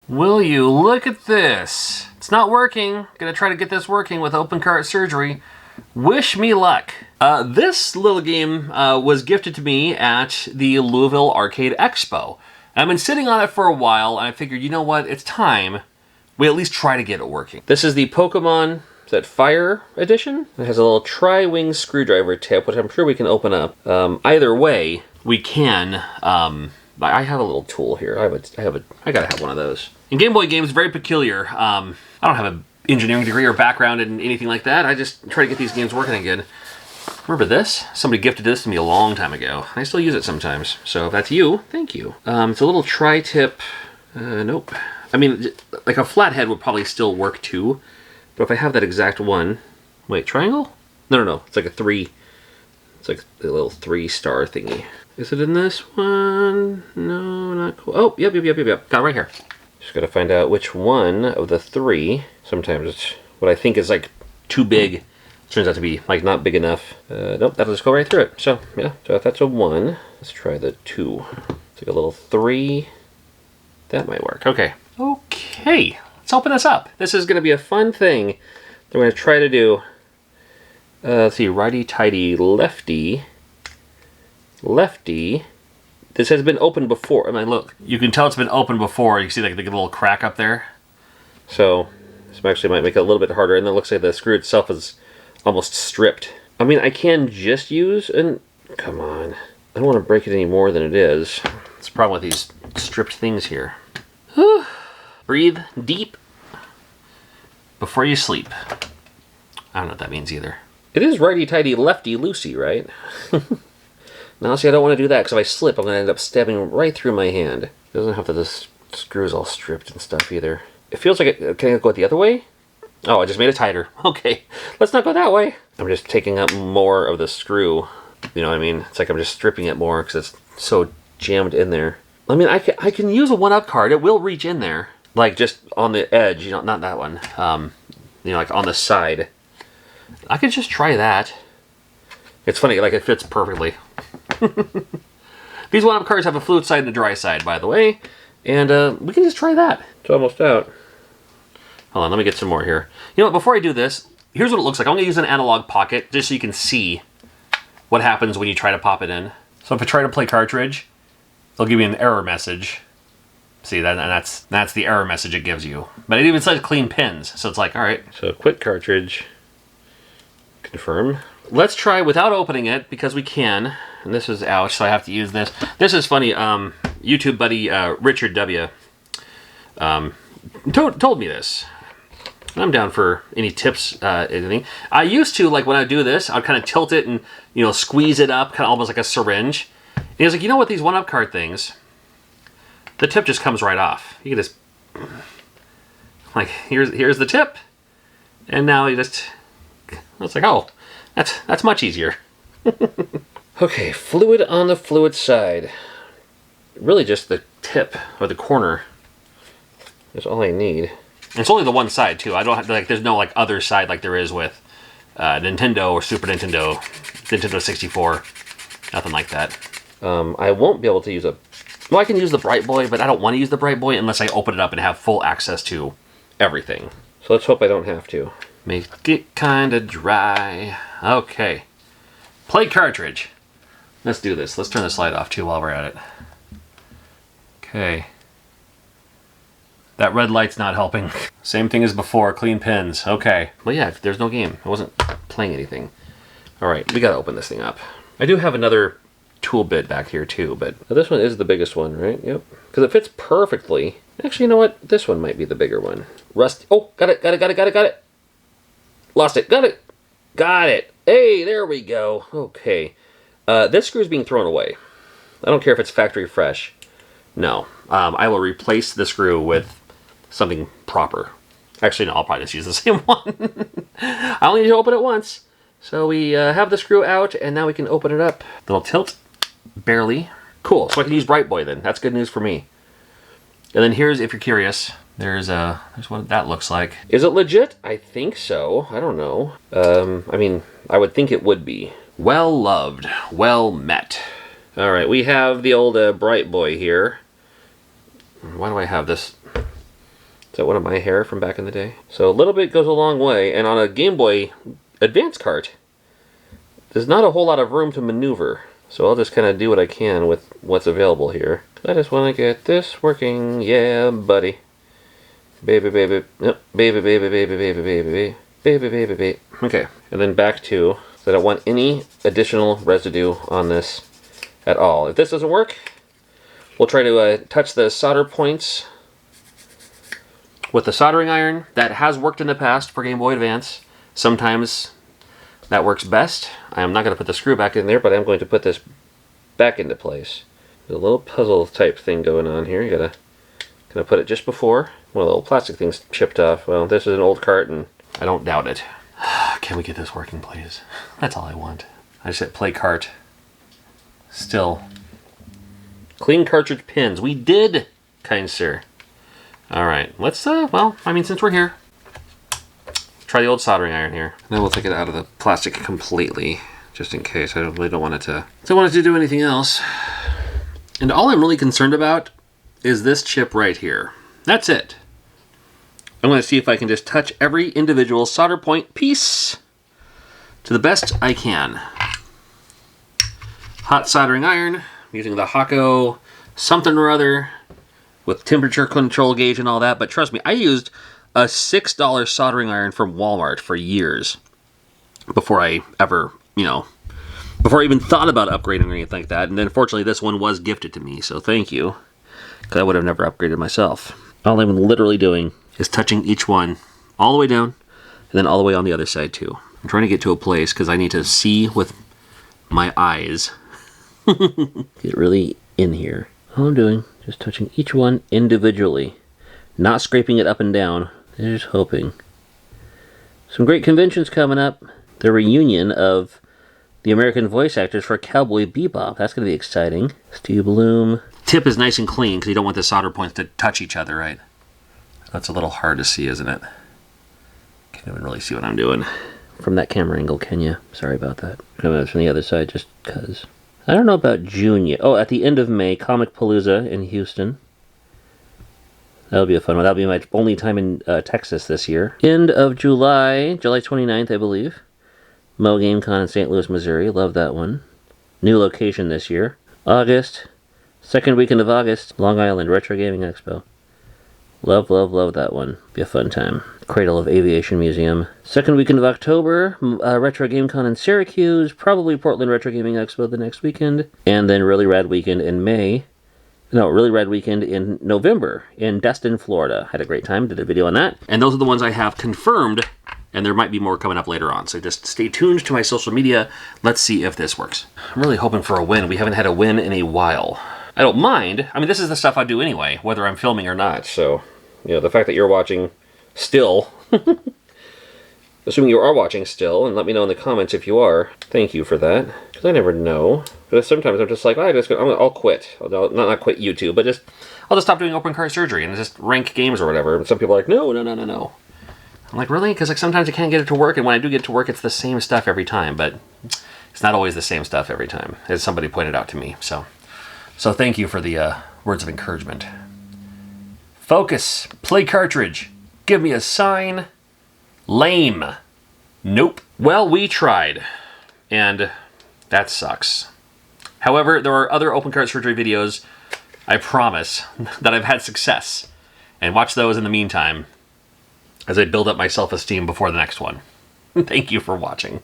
Will you look at this? It's not working. Gonna try to get this working with open cart surgery. Wish me luck. This little game was gifted to me at the Louisville Arcade Expo. And I've been sitting on it for a while, and I figured, you know what? It's time we at least try to get it working. This is the Pokemon, is that Fire Edition? It has a little tri-wing screwdriver tip, which I'm sure we can open up. Either way, we can. I have a little tool here. I gotta have one of those. In Game Boy games, very peculiar. I don't have an engineering degree or background in anything like that. I just try to get these games working again. Remember this? Somebody gifted this to me a long time ago. I still use it sometimes. So if that's you, thank you. It's a little tri-tip. Nope. I mean, like a flathead would probably still work too. But if I have that exact one... Wait, triangle? No. It's like a 3... It's like a little 3-star thingy. Is it in this one? No, not cool. Oh, yep. Got it right here. Just gotta find out which one of the 3. Sometimes it's what I think is like too big. Turns out to be like not big enough. Nope, that'll just go right through it. So yeah, so if that's a 1, let's try the 2. It's like a little 3. That might work. Okay, let's open this up. This is gonna be a fun thing that we're gonna try to do. Let's see, righty-tighty, lefty. This has been opened before. I mean, look, you can tell it's been opened before. You can see like the little crack up there. So this actually might make it a little bit harder. And then it looks like the screw itself is almost stripped. I mean, I can just use and come on. I don't want to break it any more than it is. That's the problem with these stripped things here. Whew. Breathe deep before you sleep. I don't know what that means either. It is righty-tighty, lefty-loosey, right? Now, see, I don't want to do that, because if I slip, I'm going to end up stabbing right through my hand. It doesn't have to, this screw is all stripped and stuff either. It feels like it, can I go the other way? Oh, I just made it tighter. Okay, let's not go that way. I'm just taking up more of the screw. You know what I mean? It's like I'm just stripping it more, because it's so jammed in there. I mean, I can use a 1-up card. It will reach in there. Like, just on the edge, you know, not that one. You know, like on the side. I could just try that. It's funny, like it fits perfectly. These 1-up cards have a fluid side and a dry side, by the way. And we can just try that. It's almost out. Hold on, let me get some more here. You know what, before I do this, here's what it looks like. I'm going to use an analog pocket just so you can see what happens when you try to pop it in. So if I try to play cartridge, it'll give me an error message. See, that's the error message it gives you. But it even says clean pins, so it's like, all right. So quit cartridge. Confirm. Let's try without opening it, because we can. And this is ouch, so I have to use this. This is funny. YouTube buddy Richard W. Told me this. I'm down for any tips, anything. I used to, like, when I do this, I'd kind of tilt it and, you know, squeeze it up, kind of almost like a syringe. And he was like, you know what, these 1-up card things, the tip just comes right off. You can just, like, here's the tip. And now you just, it's like, oh, that's much easier. Okay, fluid on the fluid side. Really just the tip, or the corner, is all I need. And it's only the one side, too. I don't have, like, there's no, like, other side like there is with Nintendo or Super Nintendo, Nintendo 64. Nothing like that. I won't be able to use a... Well, I can use the Bright Boy, but I don't want to use the Bright Boy unless I open it up and have full access to everything. So let's hope I don't have to. Make it kind of dry. Okay. Play cartridge. Let's do this. Let's turn the slide off, too, while we're at it. Okay. That red light's not helping. Same thing as before, clean pins. Okay. Well, yeah, there's no game. I wasn't playing anything. All right, we got to open this thing up. I do have another tool bit back here, too, but this one is the biggest one, right? Yep. Because it fits perfectly. Actually, you know what? This one might be the bigger one. Rust. Oh, got it. Lost it. Got it. Hey, there we go. Okay. This screw is being thrown away. I don't care if it's factory fresh. No. I will replace the screw with something proper. Actually, no, I'll probably just use the same one. I only need to open it once. So we have the screw out, and now we can open it up. Little tilt. Barely. Cool. So I can use Bright Boy then. That's good news for me. And then here's, if you're curious, there's what that looks like. Is it legit? I think so. I don't know. I mean, I would think it would be. Well loved. Well met. Alright, we have the old Bright Boy here. Why do I have this? that one of my hair from back in the day? So a little bit goes a long way, and on a Game Boy Advance cart, there's not a whole lot of room to maneuver. So I'll just kind of do what I can with what's available here. I just want to get this working, yeah, buddy. Baby, baby, nope, baby, baby, baby, baby, baby, baby, baby, baby, baby. Okay, and then back to, so I don't want any additional residue on this at all. If this doesn't work, we'll try to touch the solder points with the soldering iron. That has worked in the past for Game Boy Advance. Sometimes that works best. I am not going to put the screw back in there, but I'm going to put this back into place. There's a little puzzle type thing going on here. You gotta kind of put it just before. One of the little plastic things chipped off. Well, this is an old cart, and I don't doubt it. Can we get this working, please? That's all I want. I just hit play cart. Still. Clean cartridge pins. We did, kind sir. Alright, let's, well, I mean, since we're here, try the old soldering iron here. And then we'll take it out of the plastic completely, just in case. I really don't want it to do anything else. And all I'm really concerned about is this chip right here. That's it. I'm going to see if I can just touch every individual solder point piece to the best I can. Hot soldering iron, using the Hakko something or other with temperature control gauge and all that. But trust me, I used a $6 soldering iron from Walmart for years before I ever, before I even thought about upgrading or anything like that. And then fortunately this one was gifted to me, so thank you, because I would have never upgraded myself. All I'm literally doing is touching each one all the way down and then all the way on the other side too. I'm trying to get to a place because I need to see with my eyes. Get really in here. All I'm doing, just touching each one individually. Not scraping it up and down. Just hoping. Some great conventions coming up. The reunion of the American voice actors for Cowboy Bebop. That's going to be exciting. Steve Bloom. Tip is nice and clean because you don't want the solder points to touch each other, right? That's a little hard to see, isn't it? Can't even really see what I'm doing from that camera angle, can you? Sorry about that. Coming from the other side just because. I don't know about June yet. Oh, at the end of May, Comic Palooza in Houston. That'll be a fun one. That'll be my only time in Texas this year. End of July, July 29th, I believe. Mo Game Con in St. Louis, Missouri. Love that one. New location this year. August, second weekend of August, Long Island Retro Gaming Expo. Love, love, love that one. Be a fun time. Cradle of Aviation Museum. Second weekend of October, Retro Game Con in Syracuse. Probably Portland Retro Gaming Expo the next weekend. And then Really Rad Weekend in May. No, Really Rad Weekend in November in Destin, Florida. Had a great time. Did a video on that. And those are the ones I have confirmed. And there might be more coming up later on. So just stay tuned to my social media. Let's see if this works. I'm really hoping for a win. We haven't had a win in a while. I don't mind. I mean, this is the stuff I do anyway, whether I'm filming or not. So, the fact that you're watching still, assuming you are watching still, and let me know in the comments if you are. Thank you for that. Because I never know. Because sometimes I'm just like, I'll quit. I'll not quit YouTube, but I'll just stop doing open cart surgery and just rank games or whatever. And some people are like, no. I'm like, really? Because sometimes I can't get it to work, and when I do get it to work, it's the same stuff every time. But it's not always the same stuff every time, as somebody pointed out to me. So thank you for the words of encouragement. Focus. Play cartridge. Give me a sign. Lame. Nope. Well, we tried. And that sucks. However, there are other open cart surgery videos, I promise, that I've had success. And watch those in the meantime as I build up my self-esteem before the next one. Thank you for watching.